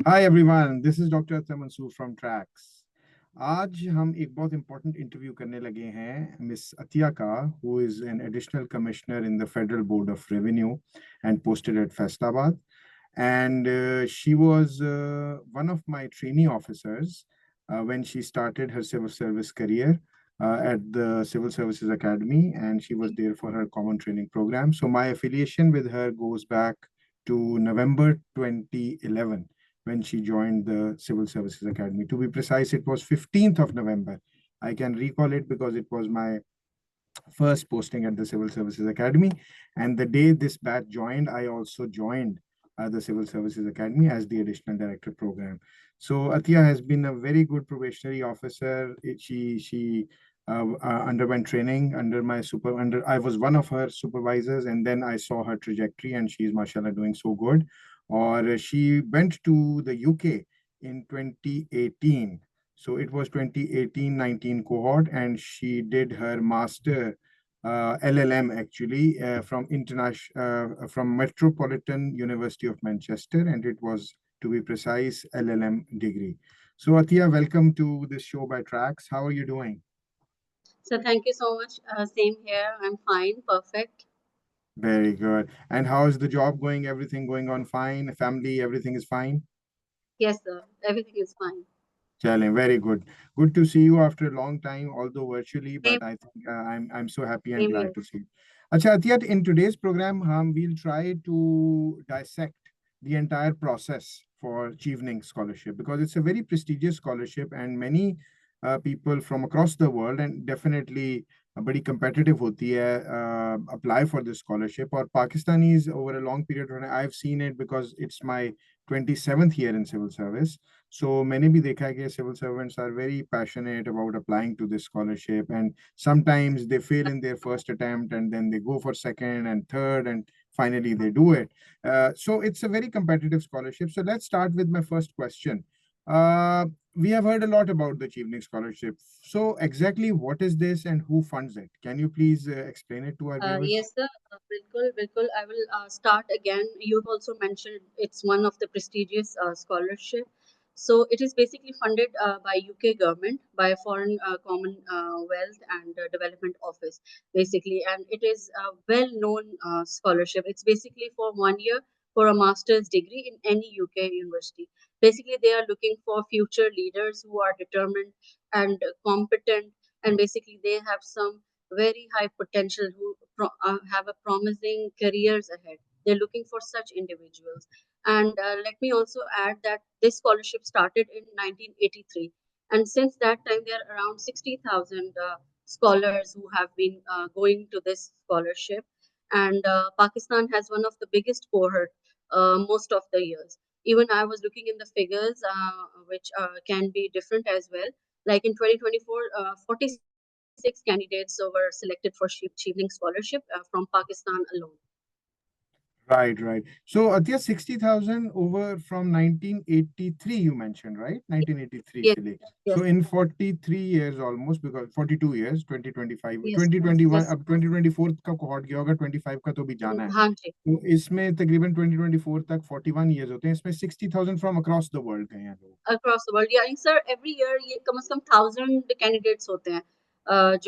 Hi everyone, this is Dr. Athar Mansoor from Tracks. आज हम एक बहुत important interview करने लगे हैं Miss Attiya का, who is an additional commissioner in the Federal Board of Revenue and posted at Faisalabad. And she was one of my trainee officers when she started her civil service career at the Civil Services Academy, and she was there for her common training program. So my affiliation with her goes back to November 2011 when she joined the Civil Services Academy. To be precise, it was 15th of November. I can recall it because it was my first posting at the Civil Services Academy. And the day this batch joined, I also joined the Civil Services Academy as the additional director program. So Attiya has been a very good probationary officer. She underwent training under my super under. I was one of her supervisors, and then I saw her trajectory, and she's mashallah doing so good. Or she went to the UK in 2018. So it was 2018-19 cohort, and she did her master LLM actually from Metropolitan University of Manchester, and it was, to be precise, LLM degree. So Attiya, welcome to this show by Tracks. How are you doing? So thank you so much. Same here. I'm fine. Perfect. Very good. And how is the job going? Everything going on fine? Family, everything is fine? Yes, sir. Everything is fine. Charlie, very good. Good to see you after a long time, although virtually, Same, but I think I'm so happy and same glad here. to see you. Acha, Atiyat, in today's program, we'll try to dissect the entire process for Chevening Scholarship because it's a very prestigious scholarship, and many people from across the world, and definitely बड़ी competitive होती है apply for this scholarship. Or Pakistanis over a long period of time, I've seen it because it's my 27th year in civil service. So मैंने भी देखा है कि civil servants are very passionate about applying to this scholarship, and sometimes they fail in their first attempt and then they go for second and third and finally they do it. So it's a very competitive scholarship. So let's start with my first question. Uh, we have heard a lot about the Chevening Scholarship. So exactly what is this and who funds it? Can you please explain it to our viewers? Yes, sir. Bilkul, bilkul. I will start again. You've also mentioned it's one of the prestigious scholarship. So it is basically funded by UK government, by Foreign Commonwealth and Development Office, basically, and it is a well-known scholarship. It's basically for 1 year for a master's degree in any UK university. Basically, they are looking for future leaders who are determined and competent, and basically they have some very high potential who have a promising careers ahead. They're looking for such individuals. And let me also add that this scholarship started in 1983. And since that time, there are around 60,000 scholars who have been going to this scholarship. And Pakistan has one of the biggest cohort most of the years. Even I was looking in the figures, which can be different as well. Like in 2024, 46 candidates were selected for Chevening Scholarship from Pakistan alone. Right, right. So, Atya, 60,000 over from 1983, you mentioned, right? 1983 Yes, से लेके. yes, So, in 43 years almost, because 42 years, 2025, yes, 2021, yes. अब 2024 का cohort गया होगा, 25 का तो भी जाना है. हाँ जी, तो इसमें तकरीबन 2024 तक 41 years होते हैं. इसमें 60,000 from across the world गए हैं लोग. across the world. Yeah, sir, every year ये कम से कम 1,000 candidates होते हैं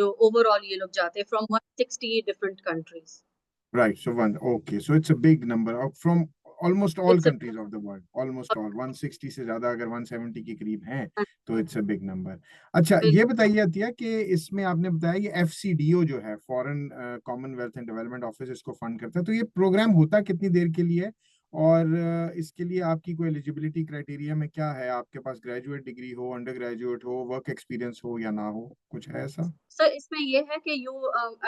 जो overall ये लोग जाते हैं from 160 different countries. Right. So okay. So it's a big number from almost all It's a countries of the world. Almost all. 160 से ज्यादा अगर 170 के करीब हैं तो इट्स अ बिग नंबर. अच्छा, big ये बताइए अतिया कि इसमें आपने बताया ये एफसीडीओ जो है foreign Commonwealth and development office इसको फंड करता है. तो ये प्रोग्राम होता कितनी देर के लिए है और इसके लिए आपकी कोई एलिजिबिलिटी क्राइटेरिया में क्या है? आपके पास ग्रेजुएट डिग्री हो, अंडर ग्रेजुएट हो, वर्क एक्सपीरियंस हो या ना हो, कुछ है ऐसा? सर इसमें ये है कि यू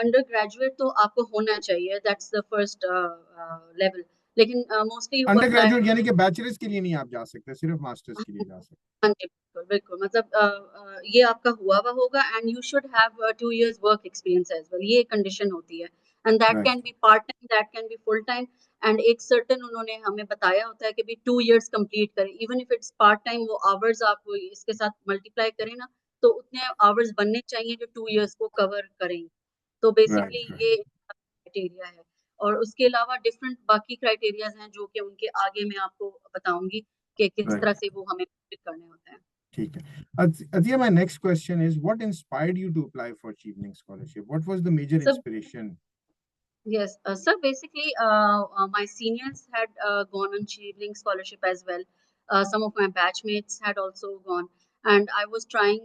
अंडर ग्रेजुएट तो आपको होना चाहिए, दैट्स द फर्स्ट लेवल, लेकिन mostly you under apply. Graduate यानी कि बैचलर्स के लिए नहीं आप जा सकते, सिर्फ मास्टर्स के लिए जा सकते. हाँ जी, बिल्कुल, बिल्कुल। मतलब ये आपका हुआ हुआ होगा and you should have 2 years work experience as well, ये कंडीशन होती है and that right. Can be part time, that can be full time and एक सर्टेन उन्होंने हमें बताया होता है कि भी 2 इयर्स कंप्लीट करें। Even if it's part time, वो आवर्स आप इसके साथ मल्टीप्लाई करें ना, तो उतने आवर्स बनने चाहिए जो 2 इयर्स को कवर करें। तो राइट. बेसिकली ये क्राइटेरिया है और उसके अलावा डिफरेंट बाकी क्राइटेरियाज़ हैं जो कि उनके आगे मैं आपको बताऊँगी कि किस Right. तरह से वो हमें करने होते हैं. ठीक है. Athiya, my next question is, what inspired you to apply for Chevening Scholarship? What was the major So inspiration? yes, so basically, my seniors had gone on Chevening Scholarship as well. Some of my batchmates had also gone, and I was trying.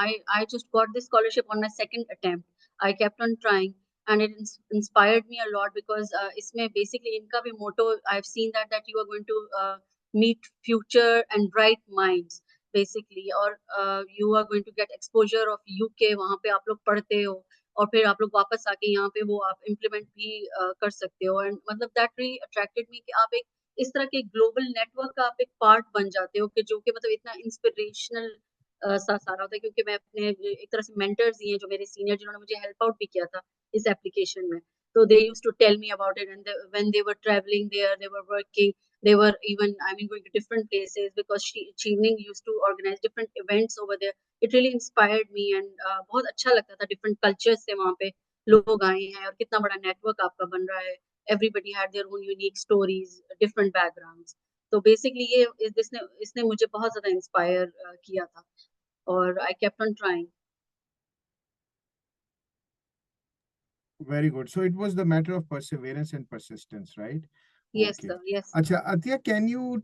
I just got this scholarship on my second attempt. I kept on trying, and it inspired me a lot because इसमें basically इनका भी motto I've seen that you are going to meet future and bright minds basically, और you are going to get exposure of UK. वहाँ पे आप लोग पढ़ते हो और फिर आप लोग वापस आके यहाँ पे वो आप इम्प्लीमेंट भी कर सकते हो. एंड मतलब दैट रियली अट्रैक्टेड मी कि आप एक इस तरह के ग्लोबल नेटवर्क का आप एक पार्ट बन जाते हो कि जो कि मतलब इतना इंस्पिरेशनल सा सारा होता है, क्योंकि मैं अपने एक तरह से मेंटर्स ही हैं जो मेरे सीनियर जिन्होंने मुझे हेल्प आउट भी किया था इस एप्लीकेशन में. तो they used to tell me about it, and when they were travelling there, they were working, they were even, I mean, going to different places because Chevening used to organize different events over there. It really inspired me, and बहुत अच्छा लगता था different cultures से वहाँ पे लोग आए हैं और कितना बड़ा network आपका बन रहा है. Everybody had their own unique stories, different backgrounds. तो basically ये इसने इसने मुझे बहुत ज़्यादा inspire किया था और I kept on trying. Very good. So it was the matter of perseverance and persistence, right? Yes, Okay. sir. Yes. Acha, Athiya, can you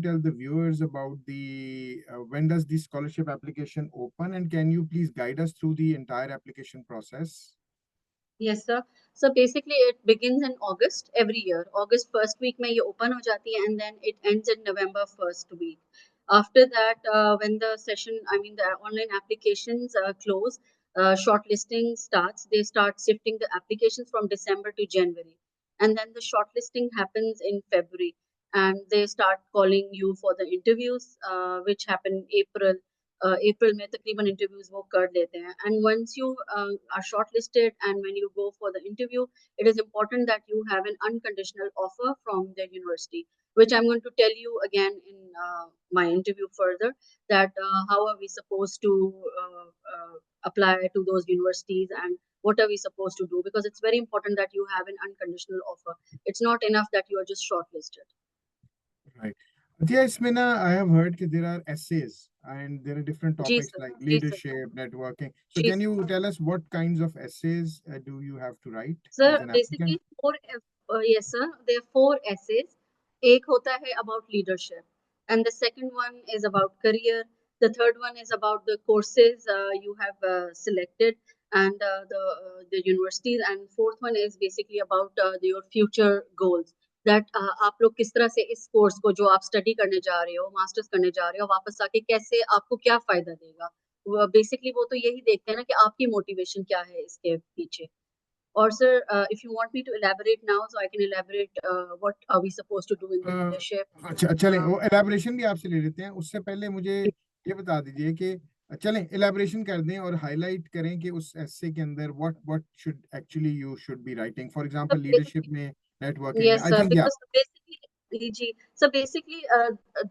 tell the viewers about when does the scholarship application open, and can you please guide us through the entire application process? Yes, sir. So basically, it begins in August every year. August first week में ये open हो जाती है, and then it ends in November first week. After that, when the session, I mean the online applications close, shortlisting starts. They start shifting the applications from December to January, and then the shortlisting happens in February, and they start calling you for the interviews, which happen in April. अप्रैल में तकरीबन interviews वो कर लेते हैं. And once you are shortlisted and when you go for the interview, it is important that you have an unconditional offer from the university, which I'm going to tell you again in my interview further, that how are we supposed to apply to those universities and what are we supposed to do, because it's very important that you have an unconditional offer. It's not enough that you are just shortlisted. Right. Athiya, इसमें ना, I have heard that there are essays and there are different जी topics sir. like जी sir. leadership, networking. So जी can sir. you tell us what kinds of essays do you have to write Sir, as an basically applicant? yes, sir. There are four essays. एक होता है about leadership, and the second one is about career. The third one is about the courses you have selected and the universities, and fourth one is basically about your future goals. That आप लोग किस तरह से इस course को जो आप study करने जा रहे हो, मास्टर्स करने जा रहे हो, वापस आके कैसे आपको क्या फायदा देगा. बेसिकली वो तो यही देखते हैं ना कि आपकी मोटिवेशन क्या है इसके पीछे. Or sir, if you want me to elaborate now, so I can elaborate what are we supposed to do in the leadership. अच्छा, चलें, Uh, वो एलैबोरेशन भी आपसे ले लेते हैं. उससे पहले मुझे ये बता दीजिए कि चलें एलैबोरेशन कर दें और हाईलाइट करें कि उस एसे के अंदर what should actually you should be writing. For so example leadership basically, में, नेटवर्किंग में, yes, आई sir. थिंक, या Because basically, जी, so basically,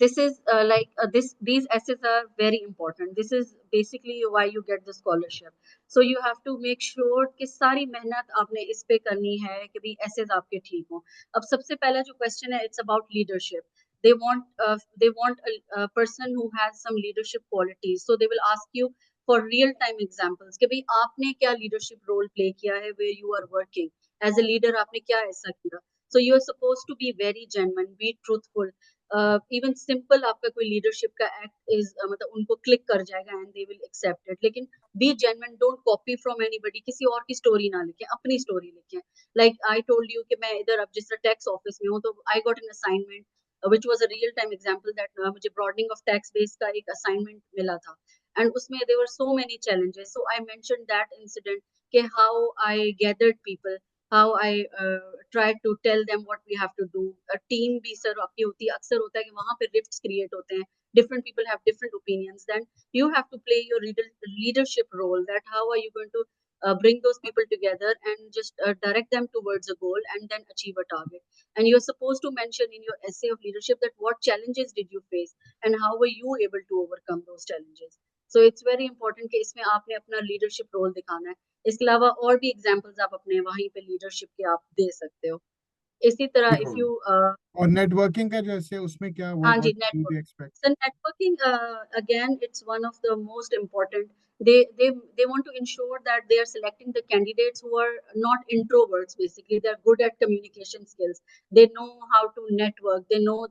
this is like this. These essays are very important. This is basically why you get the scholarship. So you have to make sure कि सारी मेहनत आपने इस पे करनी है कि भी essays आपके ठीक हों. अब सबसे पहला जो question है, it's about leadership. They want a person who has some leadership qualities. So they will ask you for real time examples कि भाई आपने क्या leadership role play किया है where you are working as a leader. आपने क्या ऐसा किया. So you are supposed to be very genuine, be truthful. Even simple आपका कोई leadership का act is मतलब उनको click कर जाएगा and they will accept it. लेकिन be genuine, don't copy from anybody. किसी और की story ना लिखें, अपनी story लिखें. Like I told you कि मैं इधर अब जिस तरह tax office में हूँ, तो I got an assignment which was a real time example that मुझे broadening of tax base का एक assignment मिला था. And उसमें there were so many challenges. So I mentioned that incident कि how I gathered people, how I tried to tell them what we have to do. A team भी sir आपकी होती है, अक्सर होता है कि वहाँ पे rifts create होते हैं. Different people have different opinions. Then you have to play your leadership role. That how are you going to bring those people together and just direct them towards a goal and then achieve a target. And you're supposed to mention in your essay of leadership that what challenges did you face and how were you able to overcome those challenges. So it's very important कि इसमें आपने अपना leadership role दिखाना है. इसके अलावा और भी एग्जांपल्स आप अपने वहीं पे लीडरशिप के आप दे सकते हो. इसी तरह if you और नेटवर्किंग का जैसे उसमें क्या हाँ जी, what do they network. expect? So networking, again, it's one of the most important. They want to ensure that they are selecting the candidates who are not introverts. Basically, they're good at communication skills. They know how to network. They know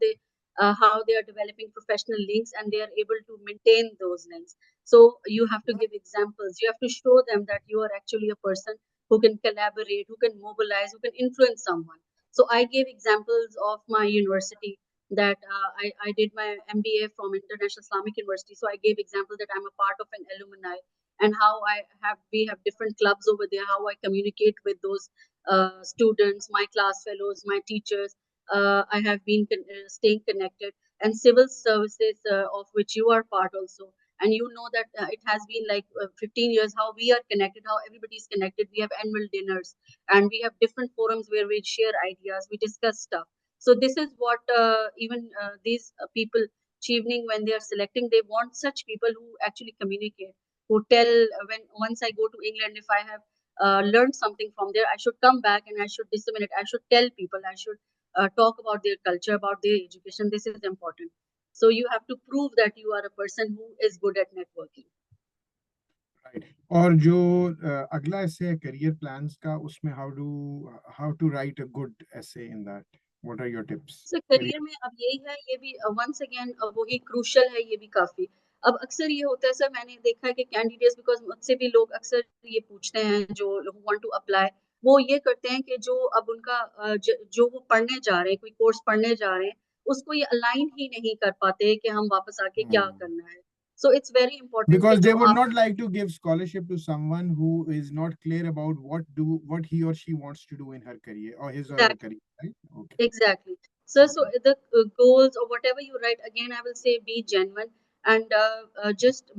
how they are developing professional links, and they are able to maintain those links. So you have to give examples. You have to show them that you are actually a person who can collaborate, who can mobilize, who can influence someone. So I gave examples of my university that I did my MBA from International Islamic University. So I gave example that I'm a part of an alumni and how we have different clubs over there, how I communicate with those students, my class fellows, my teachers. I have been staying connected and civil services of which you are part also. And you know that it has been like 15 years how we are connected, how everybody is connected. We have annual dinners and we have different forums where we share ideas, we discuss stuff. So this is what even these people Chevening, when they are selecting, they want such people who actually communicate, who tell when once I go to England, if I have learned something from there, I should come back and I should disseminate. I should tell people. I should talk about their culture, about their education. This is important. So you have to prove that you are a person who is good at networking. Right. और जो अगला essay है career plans का उसमें how to write a good essay in that? What are your tips? Sir career में अब यही है, ये भी वंस अगेन वही क्रूशल है, ये भी काफी। अब अक्सर ये होता है सर, मैंने देखा है कि कैंडिडेट्स, बिकॉज मुझसे भी लोग अक्सर ये पूछते हैं जो वांट टू अप्लाई, वो ये करते हैं कि जो अब उनका जो वो पढ़ने जा रहे हैं, कोई कोर्स पढ़ने जा रहे हैं, उसको ये अलाइन ही नहीं कर पाते कि हम वापस आके क्या करना है। सो इट्स वेरी इंपॉर्टेंट कि Because they जो would आप not like to give scholarship to someone who is not clear about what he or she wants to do in her career or his or her career, right? Okay. Exactly. So the goals or whatever you write, again, I will say be genuine and just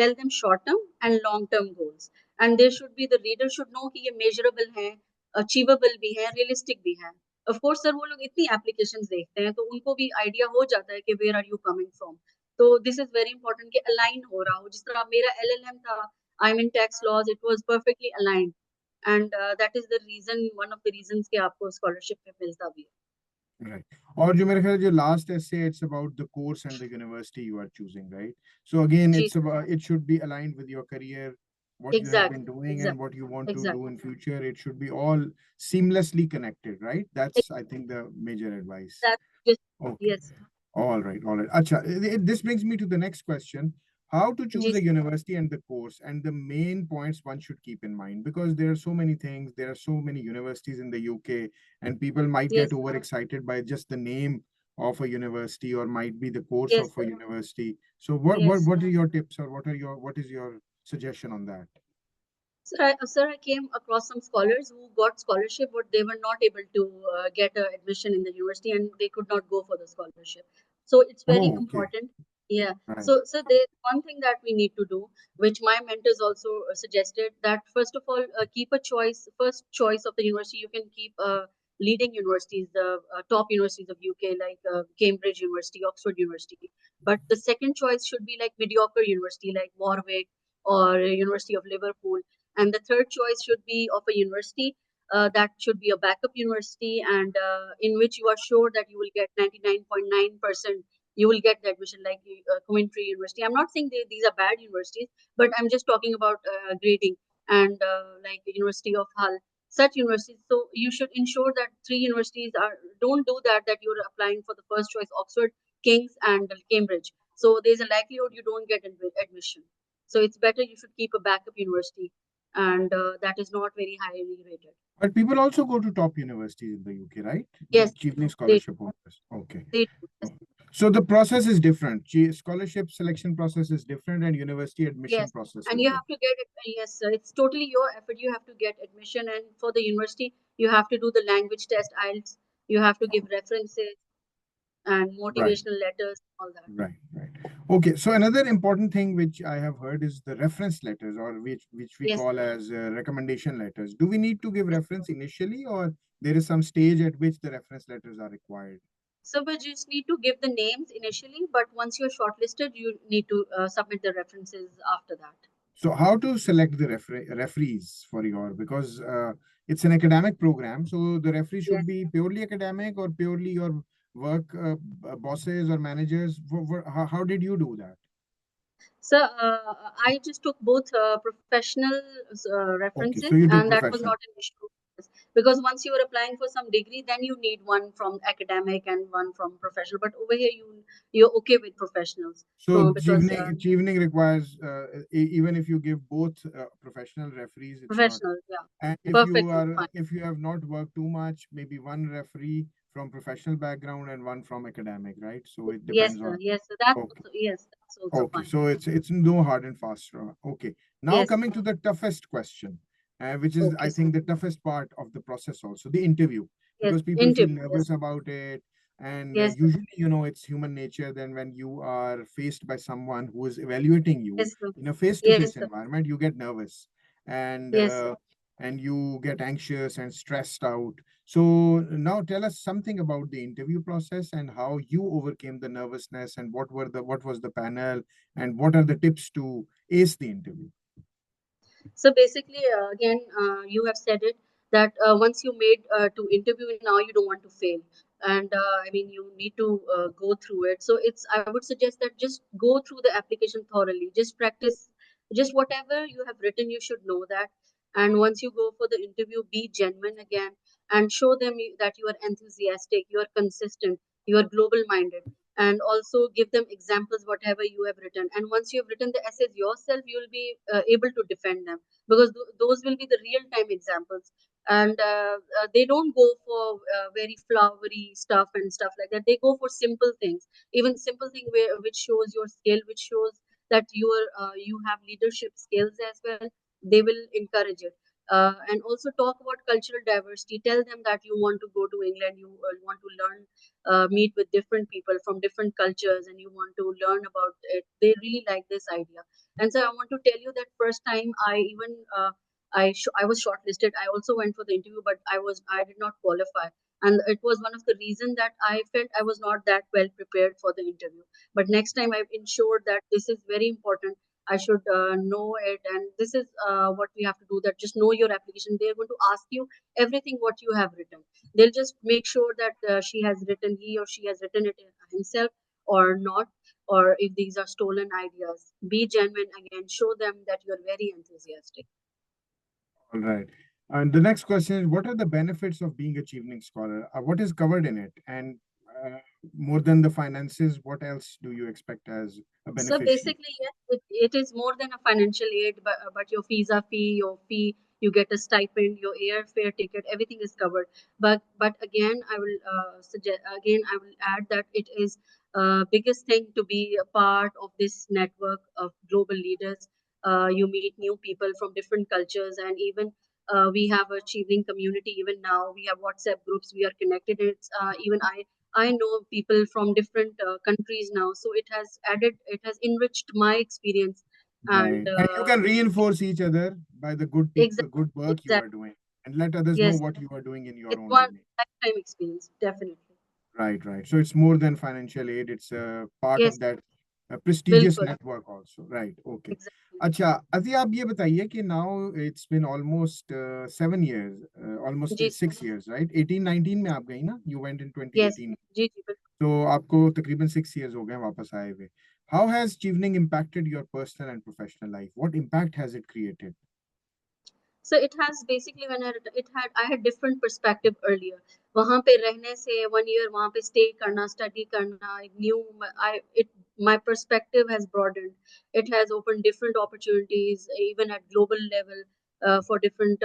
tell them short term and long term goals. And there should be, the reader should know कि ये measurable है, achievable भी है, realistic भी है. Of course, sir, वो लोग इतनी applications देखते हैं, तो उनको भी idea हो जाता है कि where are you coming from. तो this is very important कि align हो रहा हो. जिस तरह मेरा LLM था, I'm in tax laws, it was perfectly aligned. And that is the reason, one of the reasons कि आपको scholarship में मिलता भी है. Right. और जो मेरे ख्याल जो last essay, it's about the course and the university you are choosing, right? So again, ji, it's about, it should be aligned with your career, what you have been exactly, doing and exactly, what you want to do exactly. in future. It should be all seamlessly connected, right? That's, I think, the major advice. That's just, Okay. yes. All right, all right. Acha, this brings me to the next question. How to choose ji, a university and the course and the main points one should keep in mind, because there are so many things, there are so many universities in the UK, and people might get yes, overexcited by just the name of a university or might be the course yes, of a university. So what are your tips or what is your suggestion on that? Sir, I came across some scholars who got scholarship, but they were not able to get admission in the university, and they could not go for the scholarship. So it's very Oh, okay. important. Yeah. Right. So there's one thing that we need to do, which my mentors also suggested, that first of all, keep a choice. First choice of the university, you can keep leading universities, the top universities of UK, like Cambridge University, Oxford University. But the second choice should be like mediocre university, like Warwick or University of Liverpool. And the third choice should be of a university that should be a backup university, and in which you are sure that you will get 99.9%, you will get the admission, like Coventry University. I'm not saying these are bad universities, but I'm just talking about grading, and like the University of Hull, such universities. So you should ensure that three universities are, don't do that, that you're applying for the first choice Oxford, King's and Cambridge. So there's a likelihood you don't get admission. So it's better you should keep a backup university, and that is not very highly rated. But people also go to top universities in the UK, right? The Yes, Chevening they Scholarship holders. Okay. they do. Yes, So the process is different. Scholarship selection process is different, and university admission yes, process and is you different. have to get it. Yes, sir. It's totally your effort. You have to get admission, and for the university, you have to do the language test, IELTS. You have to give references and Right, motivational letters, all that. right, right. Okay. So another important thing which I have heard is the reference letters, or which we Yes, call as recommendation letters. Do we need to give reference initially, or there is some stage at which the reference letters are required? so we just need to give the names initially, but once you're shortlisted, you need to submit the references after that. So how to select the referees for your, because it's an academic program, so the referee should Yes. be purely academic or purely your work bosses or managers. How did you do that? So I just took both professional Okay, references, so you took and that was professional. not an issue. Because once you are applying for some degree, then you need one from academic and one from professional. But over here, you're okay with professionals. So So because chevening requires even if you give both professional referees, it's not. professional, yeah, And perfectly fine. if you have not worked too much, maybe one referee from professional background and one from academic, right? So it Yes, depends sir. on. Yes, sir. That's Okay. also, yes, that's also Okay, fine. so it's no hard and fast rule. Okay, now Yes. coming to the toughest question, which is Okay, I sir. think the toughest part of the process also, the interview, Yes. because people feel Interview. Yes. nervous about it, and Yes, sir. usually, it's human nature. Then when you are faced by someone who is evaluating you Yes, sir. in a Yes, face-to-face sir. environment, you get nervous, and Yes, sir. uh, and you get anxious and stressed out. So now tell us something about the interview process and how you overcame the nervousness and what was the panel and what are the tips to ace the interview. So basically, again, you have said it that once you made to interview, now you don't want to fail, and I mean you need to go through it. So it's I would suggest that just go through the application thoroughly. Just practice, just whatever you have written, you should know that. And once you go for the interview, be genuine again and show them that you are enthusiastic, you are consistent, you are global minded, and also give them examples whatever you have written. And once you have written the essays yourself, you will be able to defend them, because those will be the real time examples. And they don't go for very flowery stuff and stuff like that. They go for simple things, even simple thing which shows your skill, which shows that you have leadership skills as well. They will encourage it. And also talk about cultural diversity. Tell them that you want to go to England, you want to learn, meet with different people from different cultures, and you want to learn about it. They really like this idea. And so I want to tell you that first time I even I was shortlisted. I also went for the interview, but I did not qualify, and it was one of the reason that I felt I was not that well prepared for the interview. But next time I've ensured that this is very important. I should know it, and this is what we have to do. That just know your application. They are going to ask you everything what you have written. They'll just make sure that he or she has written it himself or not, or if these are stolen ideas. Be genuine again, show them that you're very enthusiastic. All right. And the next question is, what are the benefits of being a Chevening scholar? What is covered in it? And uh, more than the finances, what else do you expect as a So beneficiary? basically, yes, it is more than a financial aid, but your visa fee, you get a stipend, your airfare ticket, everything is covered. But again, I will suggest again, I will add that it is biggest thing to be a part of this network of global leaders. You meet new people from different cultures, and even we have a achieving community. Even now, we have WhatsApp groups. We are connected. It's even I know people from different countries now, so it has enriched my experience, and Right. And you can reinforce each other by the good people, exactly, good work you are exactly, doing, and let others know yes, what you are doing in your it's own one domain. lifetime experience, definitely. Right, right. So it's more than financial aid. It's a part Yes, of that prestigious bilkul, network also. Right. Okay. exactly. अच्छा अति आप ये बताइए कि now it's been almost 7 years, almost ji, 6 years, right? 18-19 में आप गई ना? You went in yes, 2018. जी, जी, बिल्कुल. तो आपको तकरीबन 6 years हो गए वापस आए हुए. How has Chevening impacted your personal and professional life? What impact has it created? So it has basically it had I had different perspective earlier. वहाँ पे रहने से 1 year वहाँ पे stay करना, study करना, I knew my perspective has broadened. It has opened different opportunities, even at global level, for different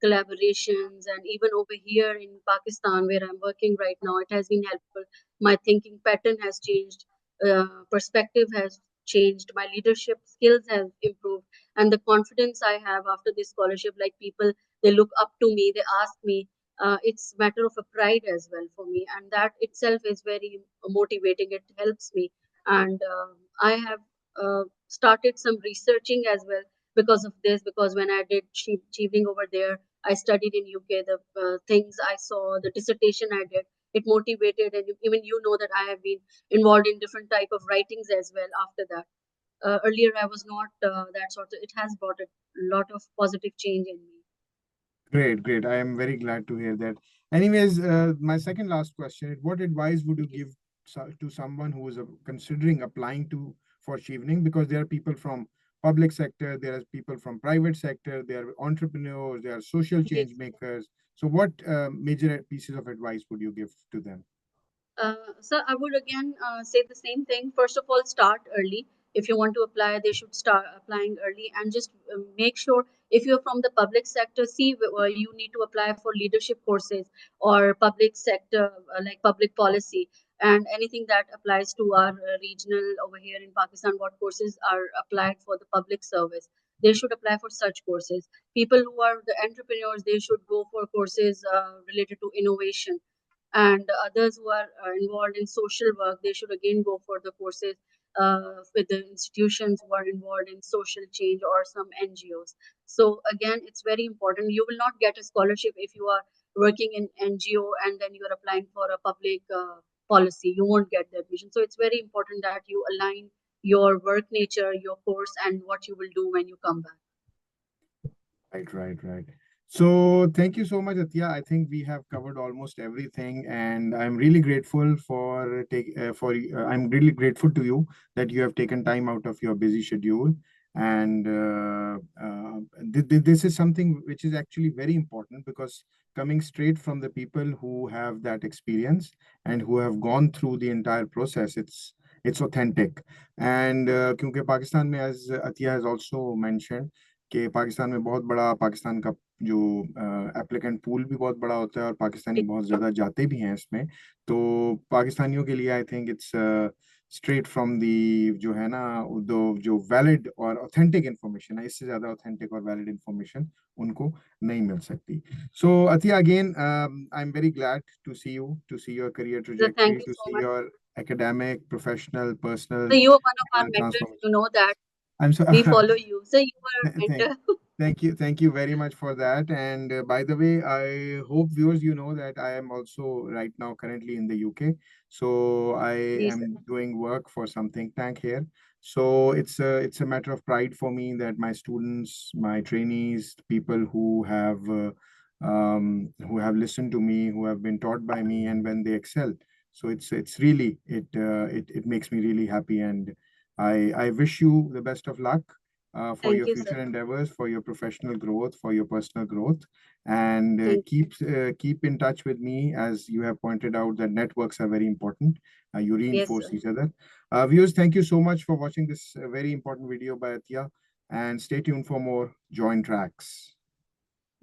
collaborations, and even over here in Pakistan where I'm working right now, it has been helpful. My thinking pattern has changed, perspective has changed, my leadership skills have improved, and the confidence I have after this scholarship, like people, they look up to me, they ask me. It's matter of a pride as well for me, and that itself is very motivating. It helps me, and I have started some researching as well because of this. Because when I did achieving over there, I studied in UK. The things I saw, the dissertation I did, it motivated, and even that I have been involved in different type of writings as well after that. Earlier I was not that sort of. It has brought a lot of positive change in me. Great, great. I am very glad to hear that. Anyways, my second last question is, what advice would you give to someone who is considering applying to for Chevening? Because there are people from public sector, there are people from private sector, there are entrepreneurs, there are social change Yes. makers. So what major pieces of advice would you give to them? So I would again say the same thing. First of all, start early. If you want to apply, they should start applying early, and just make sure if you're from the public sector, see you need to apply for leadership courses or public sector like public policy and anything that applies to our regional over here in Pakistan. What courses are applied for the public service? They should apply for such courses. People who are the entrepreneurs, they should go for courses related to innovation, and others who are involved in social work, they should again go for the courses with the institutions who are involved in social change or some NGOs. So again, it's very important. You will not get a scholarship if you are working in NGO and then you are applying for a public policy. You won't get the admission. So it's very important that you align your work nature, your course, and what you will do when you come back. Right, right, right. So thank you so much, Atya. I think we have covered almost everything, and I'm really grateful I'm really grateful to you that you have taken time out of your busy schedule. And this is something which is actually very important, because coming straight from the people who have that experience and who have gone through the entire process, it's authentic. And क्योंकि पाकिस्तान में, as Atya has also mentioned, कि पाकिस्तान में बहुत बड़ा, पाकिस्तान का जो applicant pool भी बहुत बड़ा होता है और पाकिस्तानी बहुत ज़्यादा जाते भी हैं इसमें। तो पाकिस्तानियों के लिए I think it's straight from the, जो है ना, दो जो वैलिड और ऑथेंटिक इन्फॉर्मेशन है, इससे ज़्यादा ऑथेंटिक और वैलिड इन्फॉर्मेशन उनको नहीं मिल सकती। So Atiya, again I am very glad to see your career So trajectory, thank you to so see much. Your academic, professional, So personal you are one of our mentors. transformation. You know that I'm so we follow you. So you are a thank mentor. thank you very much for that. And by the way, I hope viewers, you know that I am also right now currently in the UK. So I Yes, sir. am doing work for some think tank here. So it's a matter of pride for me that my students, my trainees, people who have listened to me, who have been taught by me, and when they excel. So it's really it makes me really happy, and I wish you the best of luck for Thank your you, sir. future endeavors, for your professional growth, for your personal growth, and Thank keep in touch with me, as you have pointed out that networks are very important. You Yes, reinforce sir. each other. Viewers, thank you so much for watching this very important video by Attiya, and stay tuned for more Join Tracks.